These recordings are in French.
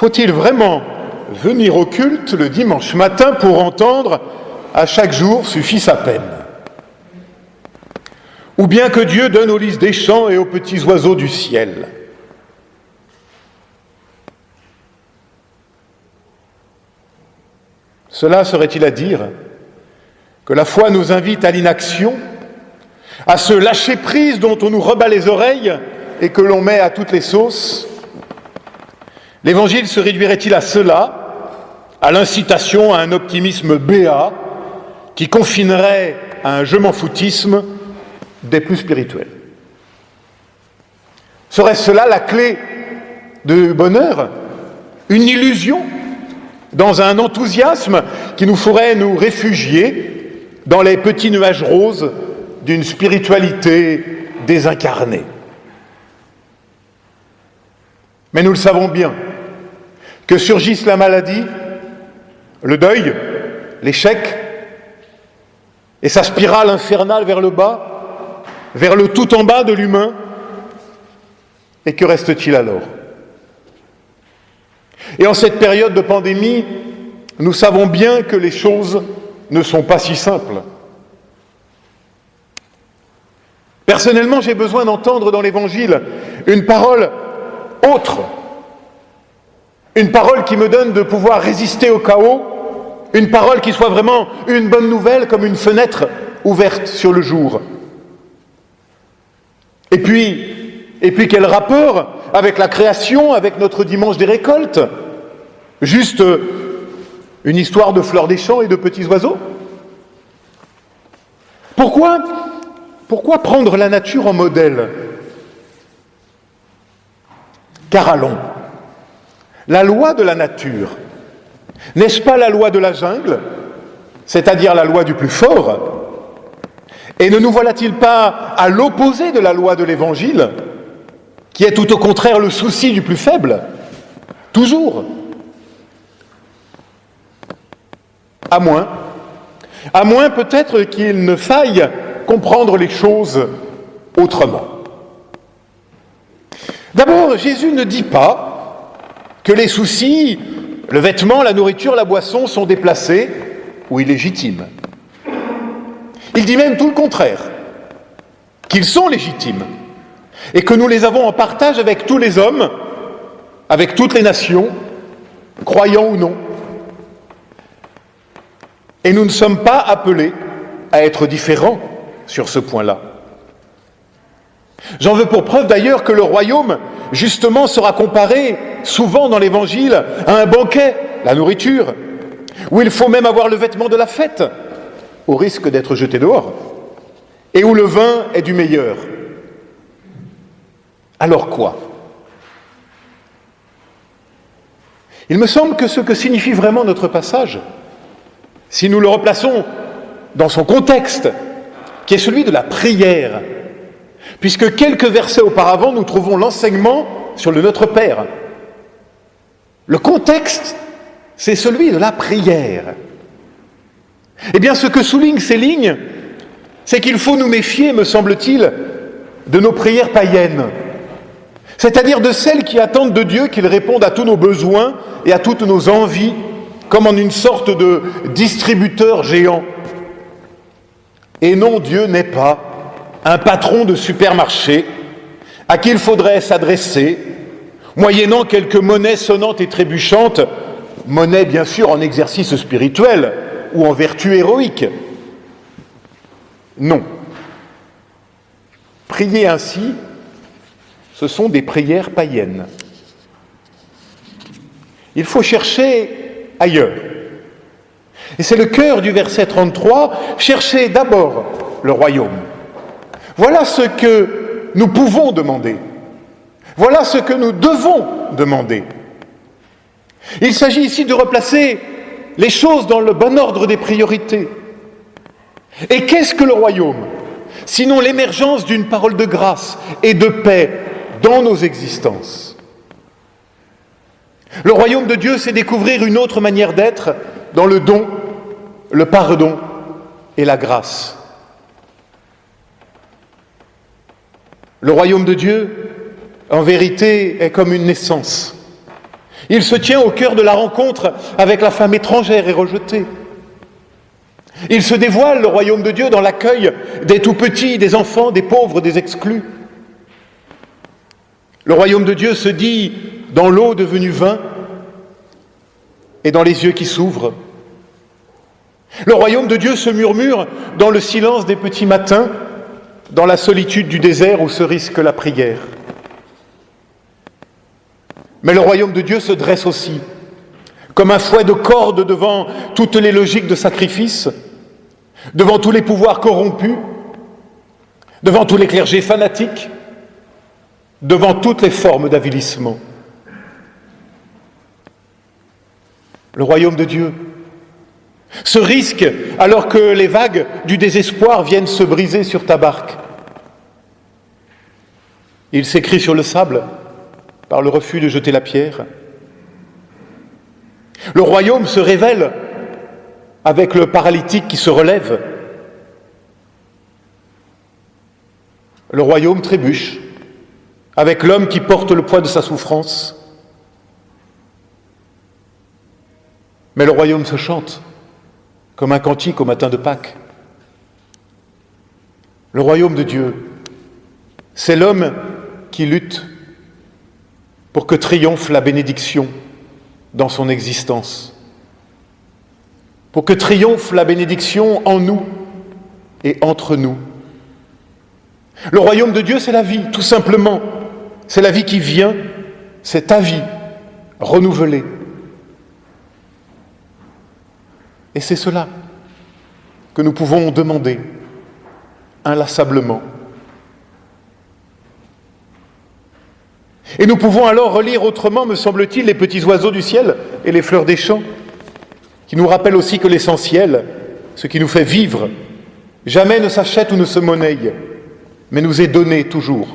Faut-il vraiment venir au culte le dimanche matin pour entendre « à chaque jour suffit sa peine » ? Ou bien que Dieu donne aux lys des champs et aux petits oiseaux du ciel ? Cela serait-il à dire que la foi nous invite à l'inaction, à ce lâcher-prise dont on nous rebat les oreilles et que l'on met à toutes les sauces ? L'Évangile se réduirait-il à cela, à l'incitation à un optimisme béat qui confinerait à un je m'en foutisme des plus spirituels ? Serait-ce cela la clé du bonheur ? Une illusion dans un enthousiasme qui nous ferait nous réfugier dans les petits nuages roses d'une spiritualité désincarnée ? Mais nous le savons bien, que surgisse la maladie, le deuil, l'échec, et sa spirale infernale vers le bas, vers le tout en bas de l'humain, et que reste-t-il alors ? Et en cette période de pandémie, nous savons bien que les choses ne sont pas si simples. Personnellement, j'ai besoin d'entendre dans l'Évangile une parole autre, une parole qui me donne de pouvoir résister au chaos, une parole qui soit vraiment une bonne nouvelle comme une fenêtre ouverte sur le jour. Et puis quel rapport avec la création, avec notre dimanche des récoltes ? Juste une histoire de fleurs des champs et de petits oiseaux ? Pourquoi prendre la nature en modèle ? Car allons, la loi de la nature, n'est-ce pas la loi de la jungle, c'est-à-dire la loi du plus fort ? Et ne nous voilà-t-il pas à l'opposé de la loi de l'Évangile, qui est tout au contraire le souci du plus faible, toujours ? À moins peut-être qu'il ne faille comprendre les choses autrement. D'abord, Jésus ne dit pas que les soucis, le vêtement, la nourriture, la boisson sont déplacés ou illégitimes. Il dit même tout le contraire, qu'ils sont légitimes et que nous les avons en partage avec tous les hommes, avec toutes les nations, croyants ou non. Et nous ne sommes pas appelés à être différents sur ce point-là. J'en veux pour preuve d'ailleurs que le royaume, justement, sera comparé souvent dans l'Évangile à un banquet, la nourriture, où il faut même avoir le vêtement de la fête, au risque d'être jeté dehors, et où le vin est du meilleur. Alors quoi ? Il me semble que ce que signifie vraiment notre passage, si nous le replaçons dans son contexte, qui est celui de la prière, puisque quelques versets auparavant, nous trouvons l'enseignement sur le Notre Père. Le contexte, c'est celui de la prière. Eh bien, ce que soulignent ces lignes, c'est qu'il faut nous méfier, me semble-t-il, de nos prières païennes, c'est-à-dire de celles qui attendent de Dieu qu'il réponde à tous nos besoins et à toutes nos envies, comme en une sorte de distributeur géant. Et non, Dieu n'est pas un patron de supermarché à qui il faudrait s'adresser, moyennant quelques monnaies sonnantes et trébuchantes, monnaie bien sûr en exercice spirituel ou en vertu héroïque. Non. Prier ainsi, ce sont des prières païennes. Il faut chercher ailleurs. Et c'est le cœur du verset 33, cherchez d'abord le royaume. Voilà ce que nous pouvons demander. Voilà ce que nous devons demander. Il s'agit ici de replacer les choses dans le bon ordre des priorités. Et qu'est-ce que le royaume ? Sinon l'émergence d'une parole de grâce et de paix dans nos existences. Le royaume de Dieu, c'est découvrir une autre manière d'être dans le don, le pardon et la grâce. Le royaume de Dieu, en vérité, est comme une naissance. Il se tient au cœur de la rencontre avec la femme étrangère et rejetée. Il se dévoile, le royaume de Dieu, dans l'accueil des tout-petits, des enfants, des pauvres, des exclus. Le royaume de Dieu se dit dans l'eau devenue vin et dans les yeux qui s'ouvrent. Le royaume de Dieu se murmure dans le silence des petits matins, dans la solitude du désert où se risque la prière. Mais le royaume de Dieu se dresse aussi, comme un fouet de corde devant toutes les logiques de sacrifice, devant tous les pouvoirs corrompus, devant tous les clergés fanatiques, devant toutes les formes d'avilissement. Le royaume de Dieu se risque alors que les vagues du désespoir viennent se briser sur ta barque. Il s'écrit sur le sable par le refus de jeter la pierre. Le royaume se révèle avec le paralytique qui se relève. Le royaume trébuche avec l'homme qui porte le poids de sa souffrance. Mais le royaume se chante comme un cantique au matin de Pâques. Le royaume de Dieu, c'est l'homme qui lutte pour que triomphe la bénédiction dans son existence, pour que triomphe la bénédiction en nous et entre nous. Le royaume de Dieu, c'est la vie, tout simplement. C'est la vie qui vient, c'est ta vie renouvelée. Et c'est cela que nous pouvons demander inlassablement. Et nous pouvons alors relire autrement, me semble-t-il, les petits oiseaux du ciel et les fleurs des champs, qui nous rappellent aussi que l'essentiel, ce qui nous fait vivre, jamais ne s'achète ou ne se monnaie, mais nous est donné toujours.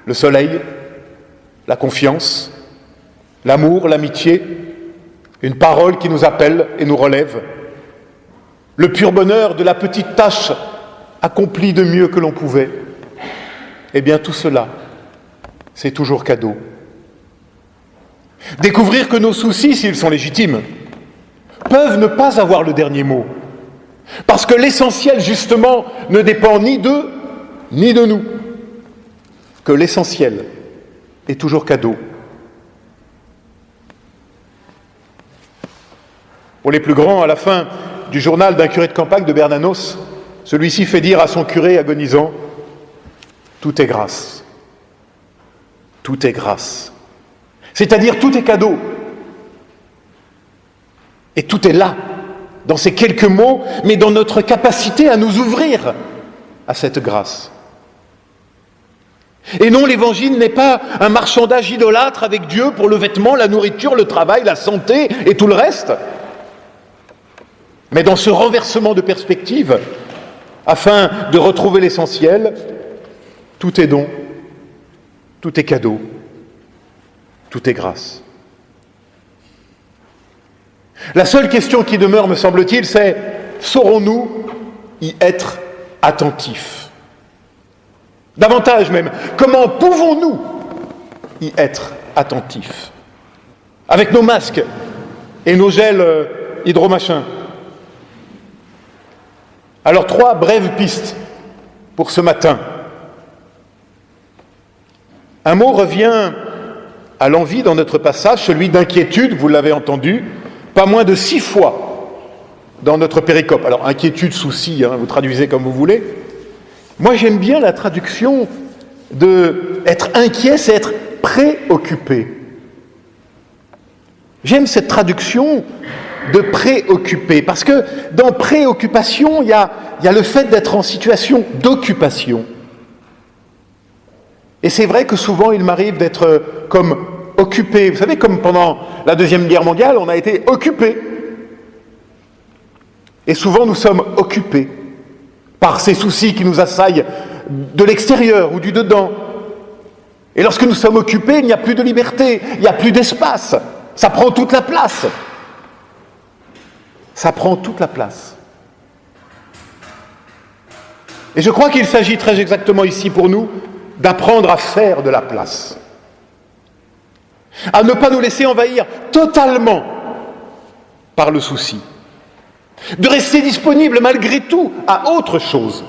Le soleil, la confiance, l'amour, l'amitié, une parole qui nous appelle et nous relève, le pur bonheur de la petite tâche accomplie de mieux que l'on pouvait. Eh bien, tout cela, c'est toujours cadeau. Découvrir que nos soucis, s'ils sont légitimes, peuvent ne pas avoir le dernier mot. Parce que l'essentiel, justement, ne dépend ni d'eux, ni de nous. Que l'essentiel est toujours cadeau. Pour les plus grands, à la fin du journal d'un curé de campagne de Bernanos, celui-ci fait dire à son curé agonisant « Tout est grâce. Tout est grâce. » C'est-à-dire tout est cadeau. Et tout est là, dans ces quelques mots, mais dans notre capacité à nous ouvrir à cette grâce. Et non, l'Évangile n'est pas un marchandage idolâtre avec Dieu pour le vêtement, la nourriture, le travail, la santé et tout le reste. Mais dans ce renversement de perspective, afin de retrouver l'essentiel, tout est don, tout est cadeau, tout est grâce. La seule question qui demeure, me semble-t-il, c'est « saurons-nous y être attentifs ?» Davantage même, comment pouvons-nous y être attentifs? Avec nos masques et nos gels hydromachins. Alors, 3 brèves pistes pour ce matin. Un mot revient à l'envi dans notre passage, celui d'inquiétude, vous l'avez entendu, pas moins de 6 fois dans notre péricope. Alors, inquiétude, souci, vous traduisez comme vous voulez. Moi, j'aime bien la traduction de être inquiet, c'est être préoccupé. J'aime cette traduction de préoccupé, parce que dans préoccupation, il y a le fait d'être en situation d'occupation. Et c'est vrai que souvent, il m'arrive d'être comme occupé. Vous savez, comme pendant la Deuxième Guerre mondiale, on a été occupés. Et souvent, nous sommes occupés par ces soucis qui nous assaillent de l'extérieur ou du dedans. Et lorsque nous sommes occupés, il n'y a plus de liberté, il n'y a plus d'espace. Ça prend toute la place. Ça prend toute la place. Et je crois qu'il s'agit très exactement ici pour nous d'apprendre à faire de la place. à ne pas nous laisser envahir totalement par le souci, de rester disponible malgré tout à autre chose.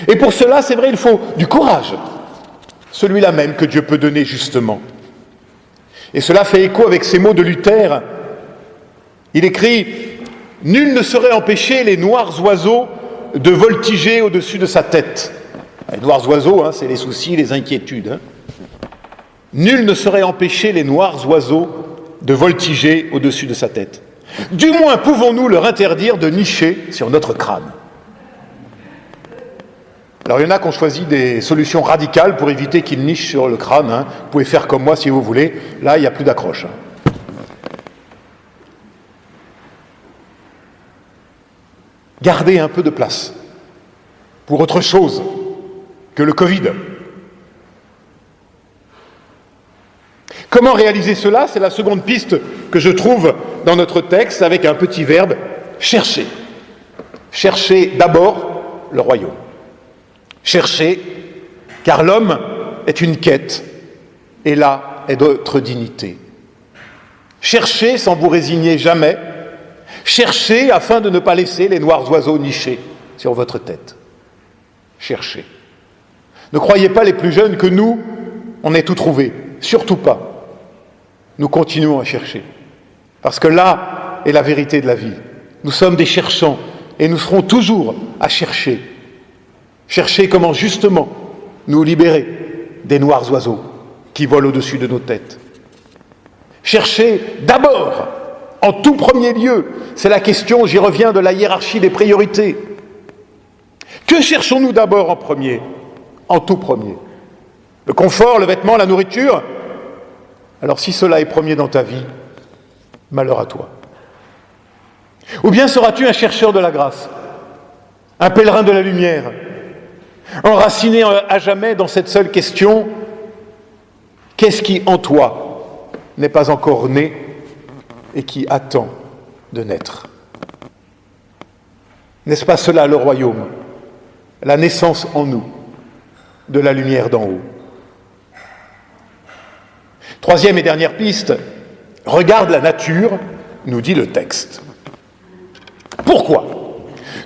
Et pour cela, c'est vrai, il faut du courage, celui-là même que Dieu peut donner justement. Et cela fait écho avec ces mots de Luther. Il écrit « Nul ne saurait empêcher les noirs oiseaux de voltiger au-dessus de sa tête. » Les noirs oiseaux, c'est les soucis, les inquiétudes. Nul ne saurait empêcher les noirs oiseaux de voltiger au-dessus de sa tête. Du moins pouvons-nous leur interdire de nicher sur notre crâne. Alors il y en a qui ont choisi des solutions radicales pour éviter qu'ils nichent sur le crâne. Vous pouvez faire comme moi si vous voulez. Là, il n'y a plus d'accroche. Gardez un peu de place pour autre chose que le Covid. Comment réaliser cela? C'est la seconde piste que je trouve dans notre texte avec un petit verbe « chercher ». Chercher d'abord le royaume. Chercher, car l'homme est une quête, et là est d'autre dignité. Cherchez sans vous résigner jamais. Cherchez afin de ne pas laisser les noirs oiseaux nicher sur votre tête. Cherchez. Ne croyez pas les plus jeunes que nous, on ait tout trouvé. Surtout pas. Nous continuons à chercher. Parce que là est la vérité de la vie. Nous sommes des cherchants et nous serons toujours à chercher. Chercher comment justement nous libérer des noirs oiseaux qui volent au-dessus de nos têtes. Chercher d'abord, en tout premier lieu, c'est la question, j'y reviens, de la hiérarchie des priorités. Que cherchons-nous d'abord en premier? En tout premier. Le confort, le vêtement, la nourriture? Alors si cela est premier dans ta vie, malheur à toi. Ou bien seras-tu un chercheur de la grâce, un pèlerin de la lumière, enraciné à jamais dans cette seule question, qu'est-ce qui en toi n'est pas encore né et qui attend de naître? N'est-ce pas cela le royaume, la naissance en nous de la lumière d'en haut? Troisième et dernière piste, regarde la nature, nous dit le texte. Pourquoi?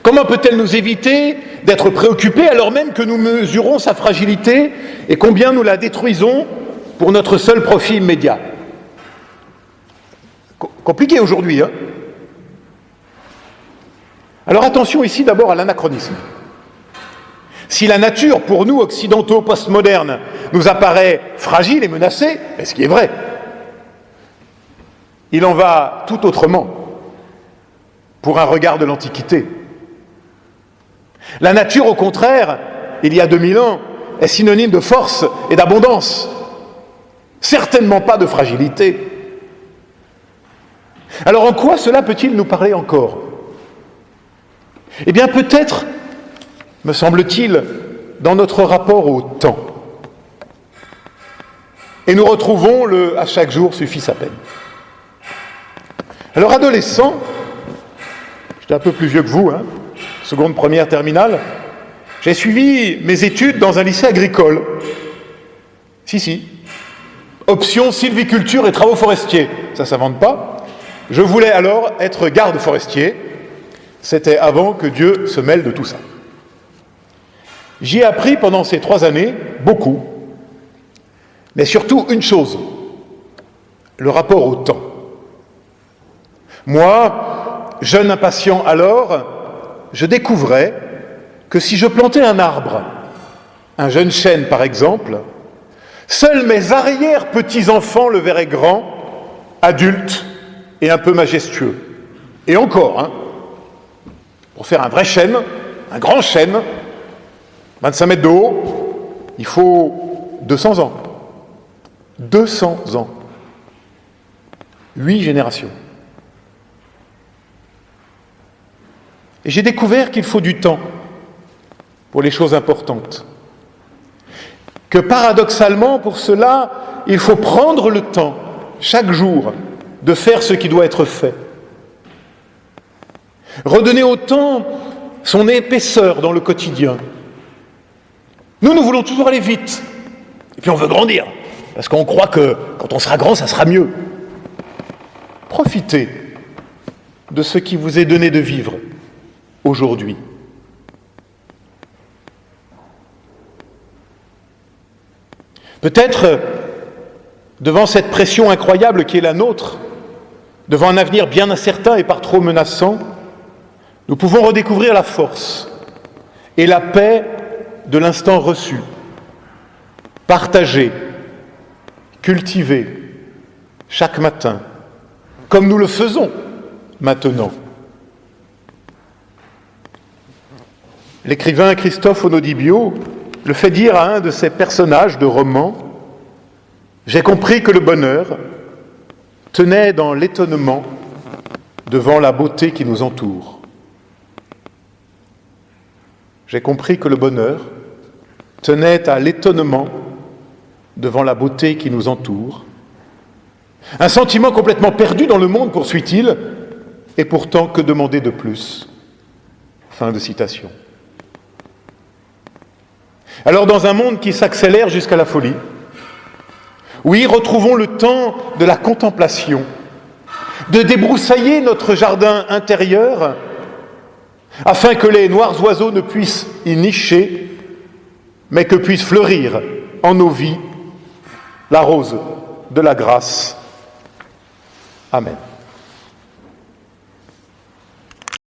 Comment peut-elle nous éviter d'être préoccupés alors même que nous mesurons sa fragilité et combien nous la détruisons pour notre seul profit immédiat? Compliqué aujourd'hui, Alors attention ici d'abord à l'anachronisme. Si la nature, pour nous, occidentaux postmodernes, nous apparaît fragile et menacée, et ce qui est vrai, il en va tout autrement pour un regard de l'Antiquité. La nature, au contraire, il y a 2000 ans, est synonyme de force et d'abondance, certainement pas de fragilité. Alors en quoi cela peut-il nous parler encore? Eh bien peut-être, me semble-t-il, dans notre rapport au temps. Et nous retrouvons le « à chaque jour suffit sa peine ». Alors adolescent, j'étais un peu plus vieux que vous, seconde, première, terminale, j'ai suivi mes études dans un lycée agricole. Si. Option sylviculture et travaux forestiers. Ça s'invente pas. Je voulais alors être garde forestier. C'était avant que Dieu se mêle de tout ça. J'y ai appris pendant ces 3 années beaucoup, mais surtout une chose, le rapport au temps. Moi, jeune impatient alors, je découvrais que si je plantais un arbre, un jeune chêne par exemple, seuls mes arrière-petits-enfants le verraient grand, adulte et un peu majestueux. Et encore, pour faire un vrai chêne, un grand chêne, 25 mètres de haut, il faut 200 ans. 200 ans. 8 générations. Et j'ai découvert qu'il faut du temps pour les choses importantes. Que paradoxalement, pour cela, il faut prendre le temps, chaque jour, de faire ce qui doit être fait. Redonner au temps son épaisseur dans le quotidien. Nous voulons toujours aller vite. Et puis on veut grandir. parce qu'on croit que quand on sera grand, ça sera mieux. Profitez de ce qui vous est donné de vivre aujourd'hui. Peut-être, devant cette pression incroyable qui est la nôtre, devant un avenir bien incertain et par trop menaçant, nous pouvons redécouvrir la force et la paix de l'instant reçu, partager, cultiver chaque matin, comme nous le faisons maintenant. L'écrivain Christophe Onodibio le fait dire à un de ses personnages de roman: « J'ai compris que le bonheur tenait dans l'étonnement devant la beauté qui nous entoure. » J'ai compris que le bonheur tenait à l'étonnement devant la beauté qui nous entoure. Un sentiment complètement perdu dans le monde, poursuit-il, et pourtant que demander de plus ? Fin de citation. Alors, dans un monde qui s'accélère jusqu'à la folie, oui, retrouvons le temps de la contemplation, de débroussailler notre jardin intérieur, afin que les noirs oiseaux ne puissent y nicher, mais que puisse fleurir en nos vies la rose de la grâce. Amen.